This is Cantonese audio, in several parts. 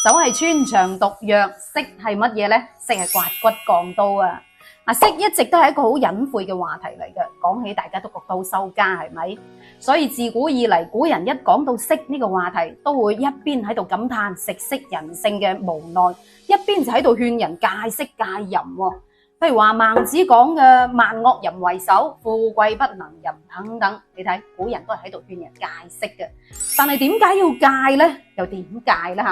手係穿腸毒藥，色係乜嘢呢？色係刮骨鋼刀啊！色一直都係一個好隱晦嘅話題嚟嘅，講起大家都覺得好羞家，係咪？所以自古以嚟，古人一講到色呢個話題，都會一邊喺度感嘆食色人性嘅無奈，一邊就喺度勸人戒色戒淫喎。譬如話孟子講嘅萬惡淫為首，富貴不能淫等等，你睇古人都係喺度勸人戒色嘅。但係點解要戒呢？又點戒呢？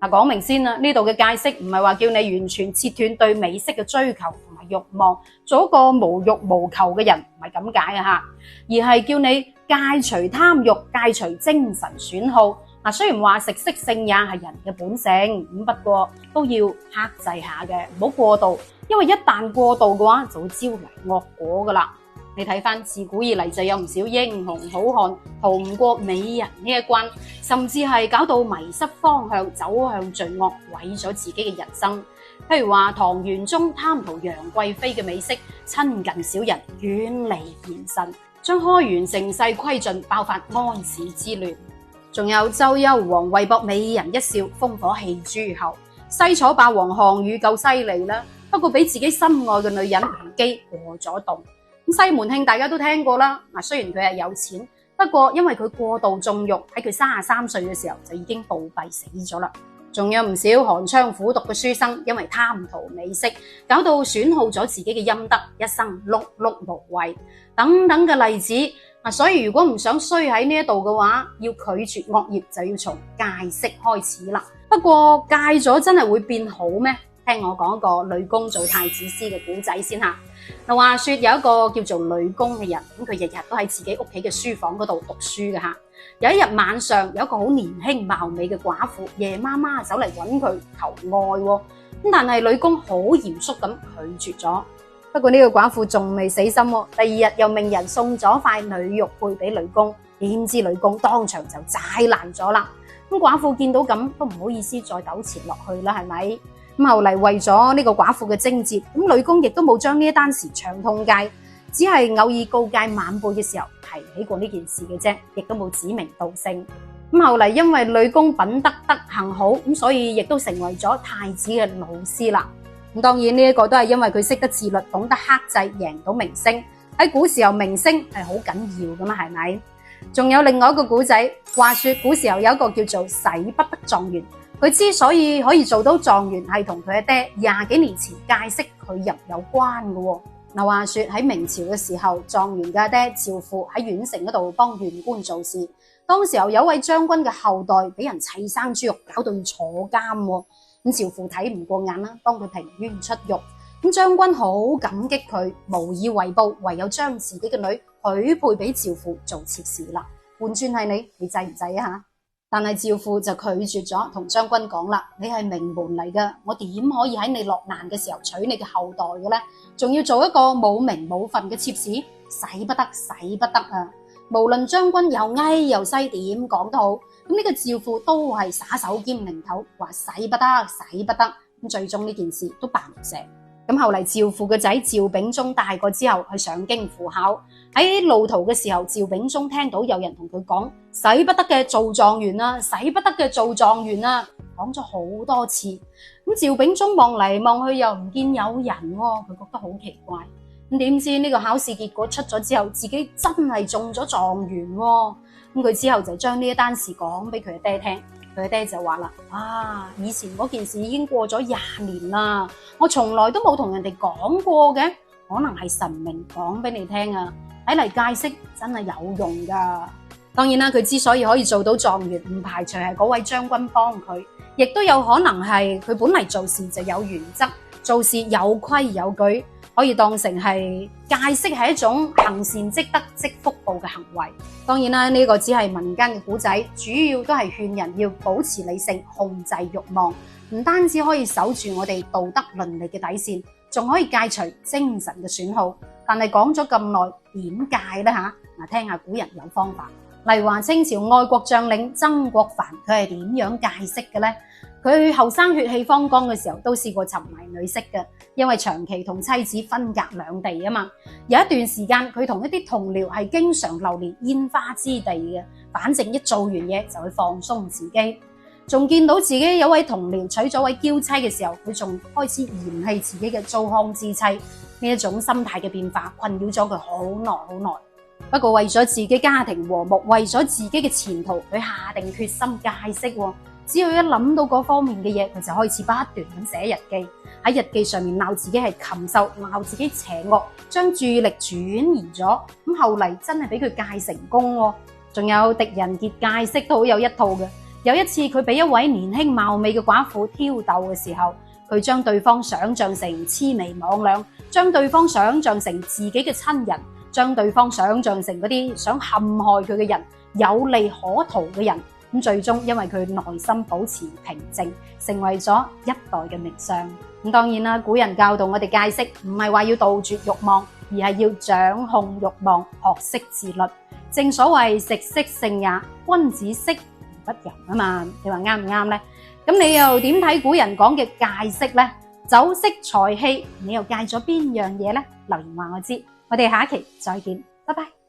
吓，講明先啦，呢度嘅戒色唔係話叫你完全切斷對美色嘅追求同埋慾望，做一個無慾無求嘅人，唔係咁解啊吓，而係叫你戒除貪慾，戒除精神損耗。雖然話食色性也係人嘅本性，不過都要克制下嘅，唔好過度，因為一旦過度嘅話，就會招嚟惡果噶啦。你睇翻自古以嚟就有唔少英雄好漢逃唔過美人呢一關，甚至係搞到迷失方向，走向罪惡，毀咗自己嘅人生。譬如話唐玄宗貪圖楊貴妃嘅美色，親近小人，遠離賢臣，將開元盛世虧盡，爆發安史之亂。仲有周幽王為博美人一笑，烽火戲諸侯。西楚霸王項羽夠犀利啦，不過俾自己心愛嘅女人虞姬過咗洞。西門慶大家都聽過啦，雖然佢係有錢，不過因為佢過度縱慾，喺佢33歲嘅時候就已經暴斃死咗啦。仲有唔少寒窗苦讀嘅書生，因為貪圖美色，搞到損耗咗自己嘅陰德，一生碌碌無為等等嘅例子。所以如果唔想衰喺呢一度嘅話，要拒絕惡業就要從戒色開始啦。不過戒咗真係會變好咩？聽我講個呂公做太子司嘅古仔先吓。話說有一個叫做呂公嘅人，佢日日都喺自己屋企嘅書房嗰度讀書嘅吓。有一日晚上，有一個好年輕貌美嘅寡婦夜媽媽走嚟揾佢求愛喎。但係呂公好嚴肅咁拒絕咗。不過呢個寡婦仲未死心喎，第二日又命人送咗塊女玉佩俾呂公，點知呂公當場就踩爛咗啦。寡婦見到咁都唔好意思再糾纏落去啦，係咪？後嚟為咗呢個寡婦嘅貞節，呂公亦都冇將呢一單事長痛戒，只係偶爾告誡晚輩嘅時候提起過呢件事嘅啫，亦都冇指名道姓。後嚟因為呂公品德德行好，所以亦都成為咗太子嘅老師啦。當然呢一個都係因為佢識得自律，懂得克制，贏到明星。喺古時候明星係好緊要噶嘛，係咪？仲有另外一個古仔，話說古時候有一個叫做洗不得狀元，佢之所以可以做到狀元，係同佢阿爹20幾年前戒色拒淫有關嘅。話說喺明朝嘅時候，狀元嘅阿爹趙父喺縣城嗰度幫縣官做事，當時候有位將軍嘅後代俾人砌生豬肉，搞到要坐監。趙父睇唔過眼啦，幫佢平冤出獄。將軍好感激佢，無以為報，唯有將自己嘅女許配俾趙父做妾侍啦。換轉係你制唔制啊？但係趙父就拒絕咗，同將軍講啦：你係名門嚟噶，我點可以喺你落難嘅時候娶你嘅後代嘅呢？仲要做一個冇名冇份嘅妾侍，使不得，使不得啊！無論將軍又矮又細，點講都好，咁呢個趙父都係耍手兼擰頭，話使不得，使不得。最終呢件事都辦唔成。後嚟趙父嘅仔趙秉忠大個之後去上京赴考，喺路途嘅時候，趙秉忠聽到有人同佢講：使不得嘅做狀元啊，使不得嘅做狀元啊，講咗好多次。趙秉忠望嚟望去又唔見有人喎，佢覺得好奇怪。點知呢個考試結果出咗之後，自己真係中咗狀元喎。佢之後就將呢一單事講俾佢阿爹聽，佢阿爹就話啦：以前嗰件事已經過咗20年啦，我從來都冇同人哋講過嘅，可能係神明講俾你聽啊。睇嚟戒色真係有用噶。當然啦，佢之所以可以做到狀元，唔排除係嗰位將軍幫佢，亦都有可能係佢本嚟做事就有原則，做事有規有矩。可以當成係戒色係一種行善積德積福報嘅行為。當然啦，呢個只係民間嘅古仔，主要都係勸人要保持理性，控制慾望，唔單止可以守住我哋道德倫理嘅底線，仲可以戒除精神嘅損耗。但係講咗咁耐，點戒呢？聽下古人有方法。例如話清朝愛國將領曾國藩，佢係點樣戒色嘅呢？佢後生血氣方剛嘅時候都試過沉迷女色嘅，因為長期同妻子分隔兩地啊嘛。有一段時間佢同一啲同僚係經常流連煙花之地嘅，反正一做完嘢就去放鬆自己。仲見到自己有位同僚娶咗位嬌妻嘅時候，佢仲開始嫌棄自己嘅糟糠之妻。呢一種心態嘅變化困擾咗佢好耐好耐。不過為咗自己家庭和睦，為咗自己嘅前途，佢下定決心戒色。只要一諗到嗰方面嘅嘢，佢就開始不斷咁寫日記，喺日記上面鬧自己係禽獸，鬧自己邪惡，將注意力轉移咗。咁後嚟真係俾佢戒成功。仲有狄仁傑戒色都好有一套嘅。有一次佢俾一位年輕貌美嘅寡婦挑逗嘅時候，佢將對方想象成魑魅魍魎，將對方想象成自己嘅親人，將對方想象成嗰啲想陷害佢嘅人，有利可圖嘅人。咁最終因為佢內心保持平靜，成為咗一代嘅名相。咁當然啦，古人教導我哋戒色，唔係話要杜絕慾望，而係要掌控慾望，學識自律。正所謂食色性也，君子色而不淫啊嘛。你話啱唔啱呢？咁你又點睇古人講嘅戒色呢？酒色財氣，你又戒咗邊樣嘢呢？留言話我知，我哋下一期再見，拜拜。